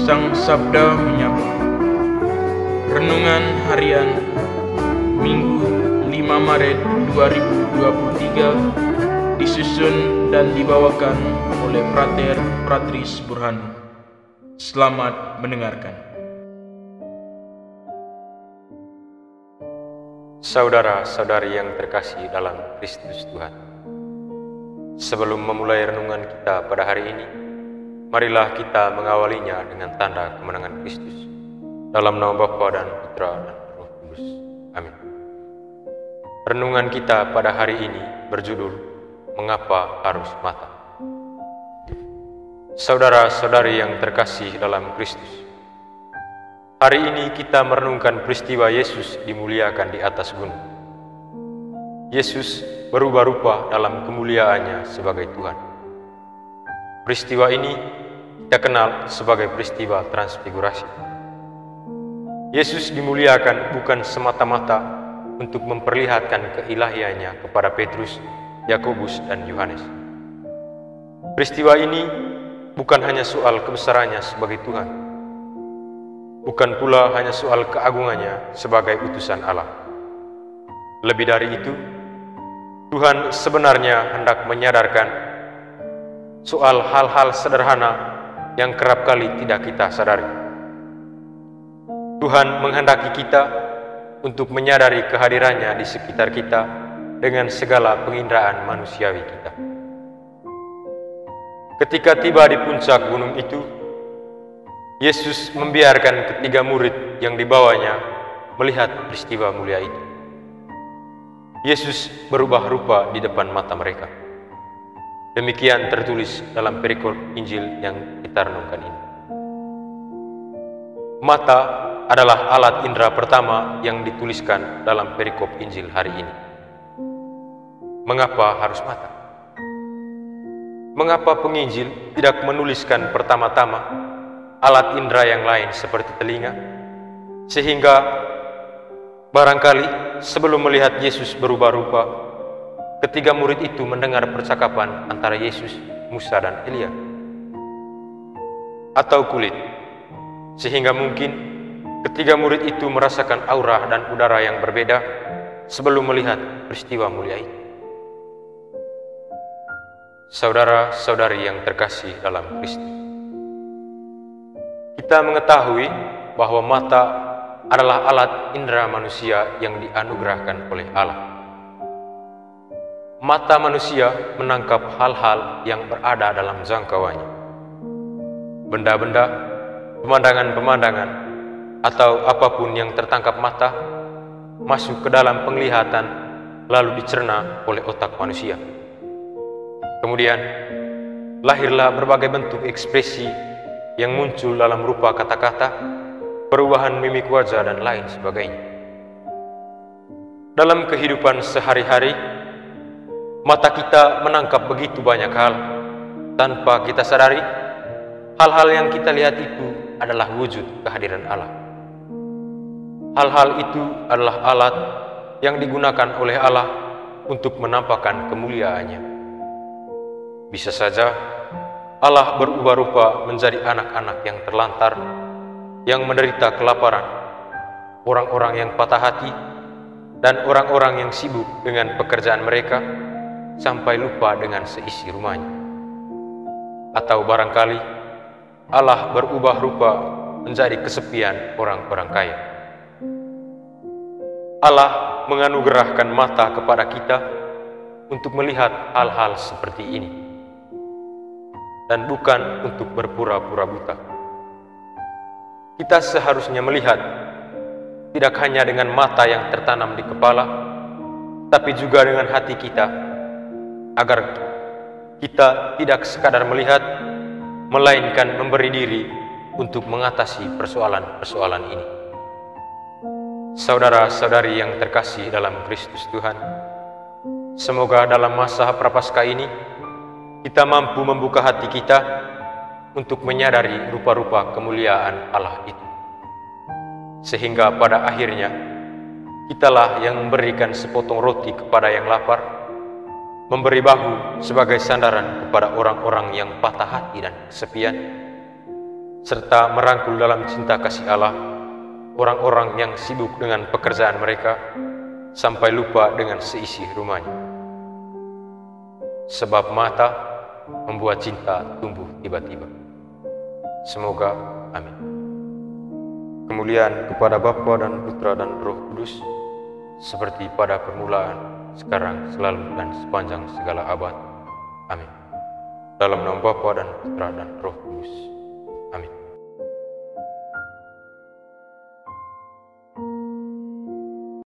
Sang Sabda menyapa. Renungan Harian Minggu 5 Maret 2023 disusun dan dibawakan oleh Frater Fratris Burhanu. Selamat mendengarkan. Saudara-saudari yang terkasih dalam Kristus Tuhan, sebelum memulai renungan kita pada hari ini, marilah kita mengawalinya dengan tanda kemenangan Kristus. Dalam nama Bapa dan Putra dan Roh Kudus. Amin. Renungan kita pada hari ini berjudul Mengapa Harus Mata. Saudara-saudari yang terkasih dalam Kristus, hari ini kita merenungkan peristiwa Yesus dimuliakan di atas gunung. Yesus berubah rupa dalam kemuliaannya sebagai Tuhan. Peristiwa ini kita kenal sebagai peristiwa transfigurasi. Yesus dimuliakan bukan semata-mata untuk memperlihatkan keilahiannya kepada Petrus, Yakobus, dan Yohanes. Peristiwa ini bukan hanya soal kebesarannya sebagai Tuhan, bukan pula hanya soal keagungannya sebagai utusan Allah. Lebih dari itu, Tuhan sebenarnya hendak menyadarkan soal hal-hal sederhana yang kerap kali tidak kita sadari. Tuhan menghendaki kita untuk menyadari kehadirannya di sekitar kita dengan segala penginderaan manusiawi kita. Ketika tiba di puncak gunung itu, Yesus membiarkan ketiga murid yang dibawanya melihat peristiwa mulia itu. Yesus berubah rupa di depan mata mereka. Demikian tertulis dalam perikop Injil yang kita renungkan ini. Mata adalah alat indera pertama yang dituliskan dalam perikop Injil hari ini. Mengapa harus mata? Mengapa penginjil tidak menuliskan pertama-tama alat indera yang lain seperti telinga, sehingga barangkali sebelum melihat Yesus berubah rupa, ketiga murid itu mendengar percakapan antara Yesus, Musa, dan Elia? Atau kulit, sehingga mungkin ketiga murid itu merasakan aura dan udara yang berbeda sebelum melihat peristiwa mulia itu. Saudara-saudari yang terkasih dalam Kristus, kita mengetahui bahwa mata adalah alat indera manusia yang dianugerahkan oleh Allah. Mata manusia menangkap hal-hal yang berada dalam jangkauannya. Benda-benda, pemandangan-pemandangan, atau apapun yang tertangkap mata masuk ke dalam penglihatan lalu dicerna oleh otak manusia. Kemudian lahirlah berbagai bentuk ekspresi yang muncul dalam rupa kata-kata, perubahan mimik wajah, dan lain sebagainya. Dalam kehidupan sehari-hari, mata kita menangkap begitu banyak hal tanpa kita sadari. Hal-hal yang kita lihat itu adalah wujud kehadiran Allah. Hal-hal itu adalah alat yang digunakan oleh Allah untuk menampakkan kemuliaannya. Bisa saja Allah berubah rupa menjadi anak-anak yang terlantar, yang menderita kelaparan, orang-orang yang patah hati, dan orang-orang yang sibuk dengan pekerjaan mereka sampai lupa dengan seisi rumahnya. Atau barangkali Allah berubah rupa menjadi kesepian orang-orang kaya. Allah menganugerahkan mata kepada kita untuk melihat hal-hal seperti ini, dan bukan untuk berpura-pura buta. Kita seharusnya melihat tidak hanya dengan mata yang tertanam di kepala, tapi juga dengan hati kita, agar kita tidak sekadar melihat, melainkan memberi diri untuk mengatasi persoalan-persoalan ini. Saudara-saudari yang terkasih dalam Kristus Tuhan, semoga dalam masa Prapaskah ini kita mampu membuka hati kita untuk menyadari rupa-rupa kemuliaan Allah itu, sehingga pada akhirnya kitalah yang memberikan sepotong roti kepada yang lapar, memberi bahu sebagai sandaran kepada orang-orang yang patah hati dan kesepian, serta merangkul dalam cinta kasih Allah orang-orang yang sibuk dengan pekerjaan mereka sampai lupa dengan seisi rumahnya. Sebab mata membuat cinta tumbuh tiba-tiba. Semoga amin. Kemuliaan kepada Bapa dan Putra dan Roh Kudus, seperti pada permulaan, sekarang, selalu, dan sepanjang segala abad. Amin. Dalam nama Bapa dan Putra dan Roh Kudus. Amin.